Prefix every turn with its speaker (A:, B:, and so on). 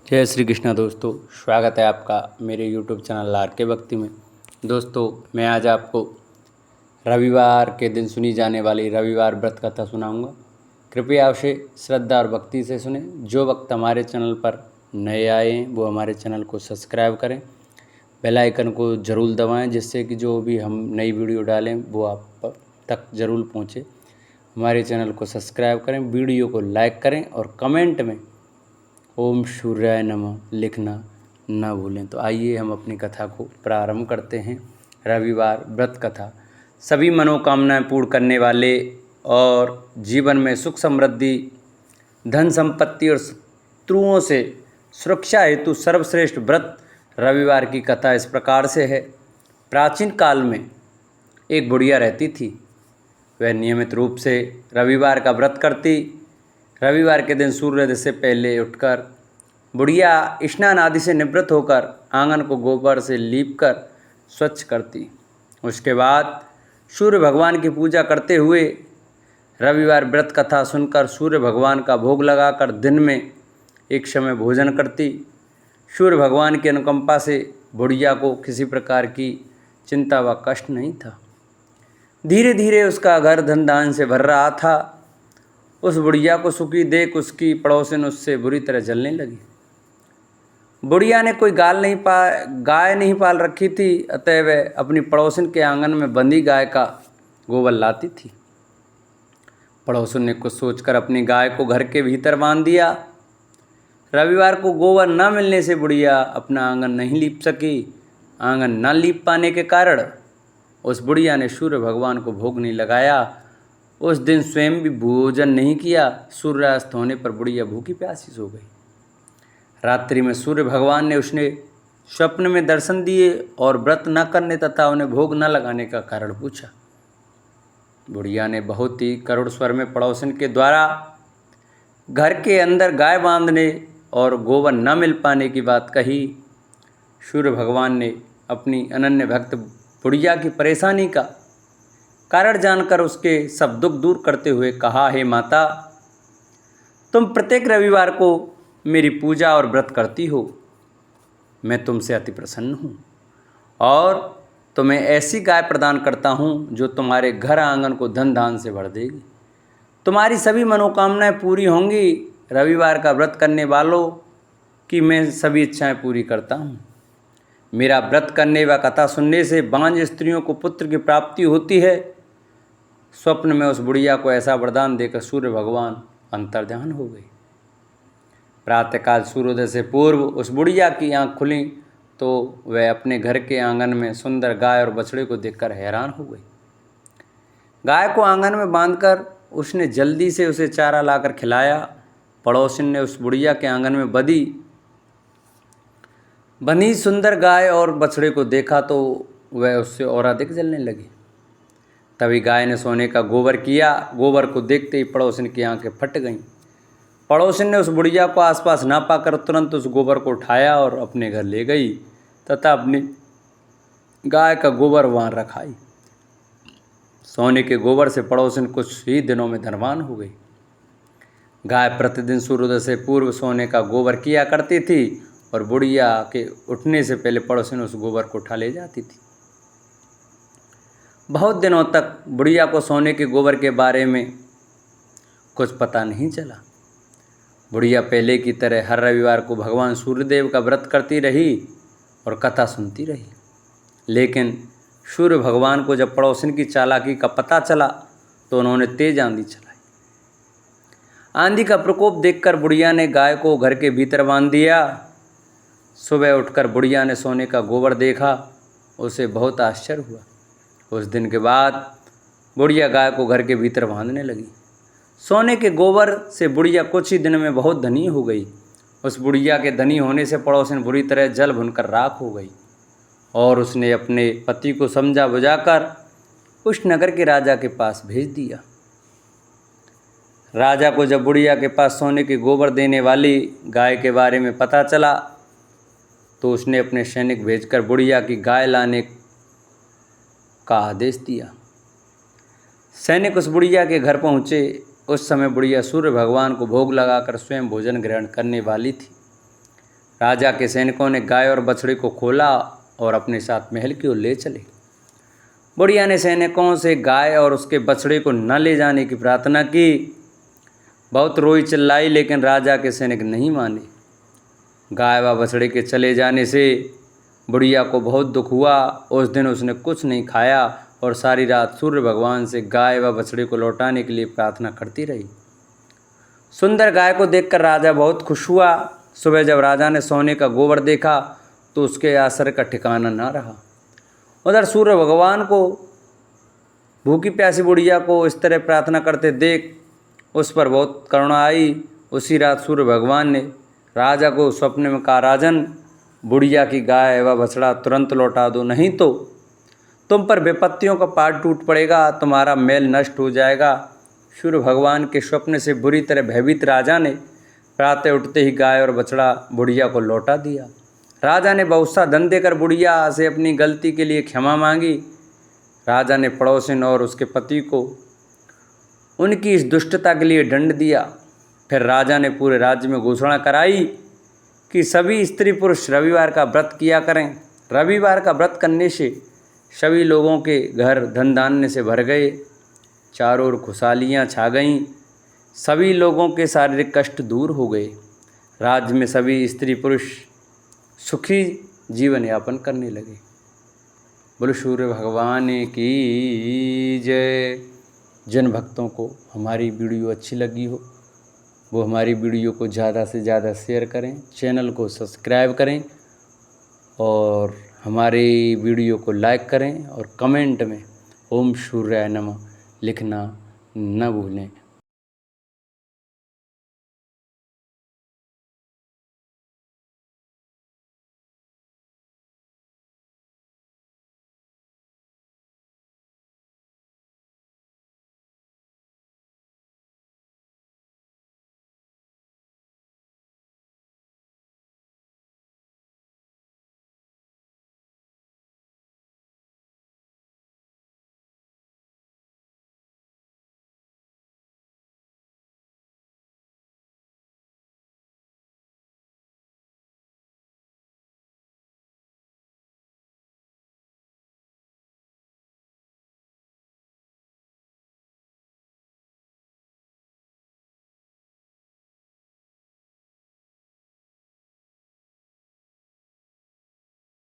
A: जय श्री कृष्णा दोस्तों, स्वागत है आपका मेरे यूट्यूब चैनल आर के भक्ति में। दोस्तों, मैं आज आपको रविवार के दिन सुनी जाने वाली रविवार व्रत कथा सुनाऊंगा। कृपया उसे श्रद्धा और भक्ति से सुने। जो वक्त हमारे चैनल पर नए आए हैं वो हमारे चैनल को सब्सक्राइब करें, बेल आइकन को ज़रूर दबाएं, जिससे कि जो भी हम नई वीडियो डालें वो आप तक ज़रूर पहुँचे। हमारे चैनल को सब्सक्राइब करें, वीडियो को लाइक करें और कमेंट में ओम सूर्याय नमः लिखना न भूलें। तो आइए हम अपनी कथा को प्रारंभ करते हैं। रविवार व्रत कथा। सभी मनोकामनाएं पूर्ण करने वाले और जीवन में सुख समृद्धि, धन संपत्ति और शत्रुओं से सुरक्षा हेतु सर्वश्रेष्ठ व्रत रविवार की कथा इस प्रकार से है। प्राचीन काल में एक बुढ़िया रहती थी। वह नियमित रूप से रविवार का व्रत करती। रविवार के दिन सूर्योदय से पहले उठकर बुढ़िया स्नान आदि से निवृत्त होकर आंगन को गोबर से लीपकर स्वच्छ करती। उसके बाद सूर्य भगवान की पूजा करते हुए रविवार व्रत कथा सुनकर सूर्य भगवान का भोग लगाकर दिन में एक समय भोजन करती। सूर्य भगवान की अनुकंपा से बुढ़िया को किसी प्रकार की चिंता व कष्ट नहीं था। धीरे धीरे उसका घर धन धान से भर रहा था। उस बुढ़िया को सुखी देख उसकी पड़ोसिन उससे बुरी तरह जलने लगी। बुढ़िया ने कोई गाय नहीं पाल रखी थी, अतः वह अपनी पड़ोसिन के आंगन में बंधी गाय का गोबर लाती थी। पड़ोसिन ने कुछ सोचकर अपनी गाय को घर के भीतर बांध दिया। रविवार को गोबर न मिलने से बुढ़िया अपना आंगन नहीं लीप सकी। आंगन न लीप पाने के कारण उस बुढ़िया ने सूर्य भगवान को भोग नहीं लगाया। उस दिन स्वयं भी भोजन नहीं किया। सूर्यास्त होने पर बुढ़िया भूखी प्यासी सो गई। रात्रि में सूर्य भगवान ने उसने स्वप्न में दर्शन दिए और व्रत न करने तथा उन्हें भोग न लगाने का कारण पूछा। बुढ़िया ने बहुत ही करुण स्वर में पड़ोसन के द्वारा घर के अंदर गाय बांधने और गोबर न मिल पाने की बात कही। सूर्य भगवान ने अपनी अनन्य भक्त बुढ़िया की परेशानी का कारण जानकर उसके सब दुख दूर करते हुए कहा, हे माता, तुम प्रत्येक रविवार को मेरी पूजा और व्रत करती हो। मैं तुमसे अति प्रसन्न हूँ और तुम्हें ऐसी गाय प्रदान करता हूँ जो तुम्हारे घर आंगन को धन धान से भर देगी। तुम्हारी सभी मनोकामनाएं पूरी होंगी। रविवार का व्रत करने वालों की मैं सभी इच्छाएं पूरी करता हूँ। मेरा व्रत करने व कथा सुनने से बांझ स्त्रियों को पुत्र की प्राप्ति होती है। स्वप्न में उस बुढ़िया को ऐसा वरदान देकर सूर्य भगवान अंतर्ध्यान हो गए। प्रातःकाल सूर्योदय से पूर्व उस बुढ़िया की आंख खुली तो वह अपने घर के आंगन में सुंदर गाय और बछड़े को देखकर हैरान हो गई। गाय को आंगन में बांधकर उसने जल्दी से उसे चारा लाकर खिलाया। पड़ोसिन ने उस बुढ़िया के आंगन में बंधी सुंदर गाय और बछड़े को देखा तो वह उससे और अधिक जलने लगी। तभी गाय ने सोने का गोबर किया। गोबर को देखते ही पड़ोसिन की आंखें फट गईं। पड़ोसिन ने उस बुढ़िया को आसपास ना पाकर तुरंत उस गोबर को उठाया और अपने घर ले गई तथा अपनी गाय का गोबर वहाँ रखाई। सोने के गोबर से पड़ोसिन कुछ ही दिनों में धनवान हो गई। गाय प्रतिदिन सूर्योदय से पूर्व सोने का गोबर किया करती थी और बुढ़िया के उठने से पहले पड़ोसिन उस गोबर को उठा ले जाती थी। बहुत दिनों तक बुढ़िया को सोने के गोबर के बारे में कुछ पता नहीं चला। बुढ़िया पहले की तरह हर रविवार को भगवान सूर्यदेव का व्रत करती रही और कथा सुनती रही। लेकिन सूर्य भगवान को जब पड़ोसिन की चालाकी का पता चला तो उन्होंने तेज आंधी चलाई। आंधी का प्रकोप देखकर बुढ़िया ने गाय को घर के भीतर बांध दिया। सुबह उठकर बुढ़िया ने सोने का गोबर देखा। उसे बहुत आश्चर्य हुआ। उस दिन के बाद बुढ़िया गाय को घर के भीतर बांधने लगी। सोने के गोबर से बुढ़िया कुछ ही दिन में बहुत धनी हो गई। उस बुढ़िया के धनी होने से पड़ोसिन बुरी तरह जल भुनकर राख हो गई और उसने अपने पति को समझा बुझाकर उस नगर के राजा के पास भेज दिया। राजा को जब बुढ़िया के पास सोने के गोबर देने वाली गाय के बारे में पता चला तो उसने अपने सैनिक भेजकर बुढ़िया की गाय लाने का आदेश दिया। सैनिक उस बुढ़िया के घर पहुँचे। उस समय बुढ़िया सूर्य भगवान को भोग लगाकर स्वयं भोजन ग्रहण करने वाली थी। राजा के सैनिकों ने गाय और बछड़े को खोला और अपने साथ महल की ओर ले चले। बुढ़िया ने सैनिकों से गाय और उसके बछड़े को न ले जाने की प्रार्थना की। बहुत रोई चिल्लाई, लेकिन राजा के सैनिक नहीं माने। गाय व बछड़े के चले जाने से बुढ़िया को बहुत दुख हुआ। उस दिन उसने कुछ नहीं खाया और सारी रात सूर्य भगवान से गाय व बछड़े को लौटाने के लिए प्रार्थना करती रही। सुंदर गाय को देखकर राजा बहुत खुश हुआ। सुबह जब राजा ने सोने का गोबर देखा तो उसके आश्चर्य का ठिकाना न रहा। उधर सूर्य भगवान को भूखी प्यासी बुढ़िया को इस तरह प्रार्थना करते देख उस पर बहुत करुणा आई। उसी रात सूर्य भगवान ने राजा को स्वप्न में कहा, राजन, बुढ़िया की गाय व बछड़ा तुरंत लौटा दो, नहीं तो तुम पर विपत्तियों का पहाड़ टूट पड़ेगा, तुम्हारा मेल नष्ट हो जाएगा। सूर्य भगवान के स्वप्न से बुरी तरह भयभीत राजा ने प्रातः उठते ही गाय और बछड़ा बुढ़िया को लौटा दिया। राजा ने बहुत सा धन देकर बुढ़िया से अपनी गलती के लिए क्षमा मांगी। राजा ने पड़ोसिन और उसके पति को उनकी इस दुष्टता के लिए दंड दिया। फिर राजा ने पूरे राज्य में घोषणा कराई कि सभी स्त्री पुरुष रविवार का व्रत किया करें। रविवार का व्रत करने से सभी लोगों के घर धन धान्य से भर गए, चारों ओर खुशहालियाँ छा गईं, सभी लोगों के शारीरिक कष्ट दूर हो गए। राज्य में सभी स्त्री पुरुष सुखी जीवन यापन करने लगे। बोलो सूर्य भगवान की जय। जिन भक्तों को हमारी वीडियो अच्छी लगी हो वो हमारी वीडियो को ज़्यादा से ज़्यादा शेयर करें, चैनल को सब्सक्राइब करें और हमारी वीडियो को लाइक करें और कमेंट में ओम सूर्याय नमः लिखना न भूलें।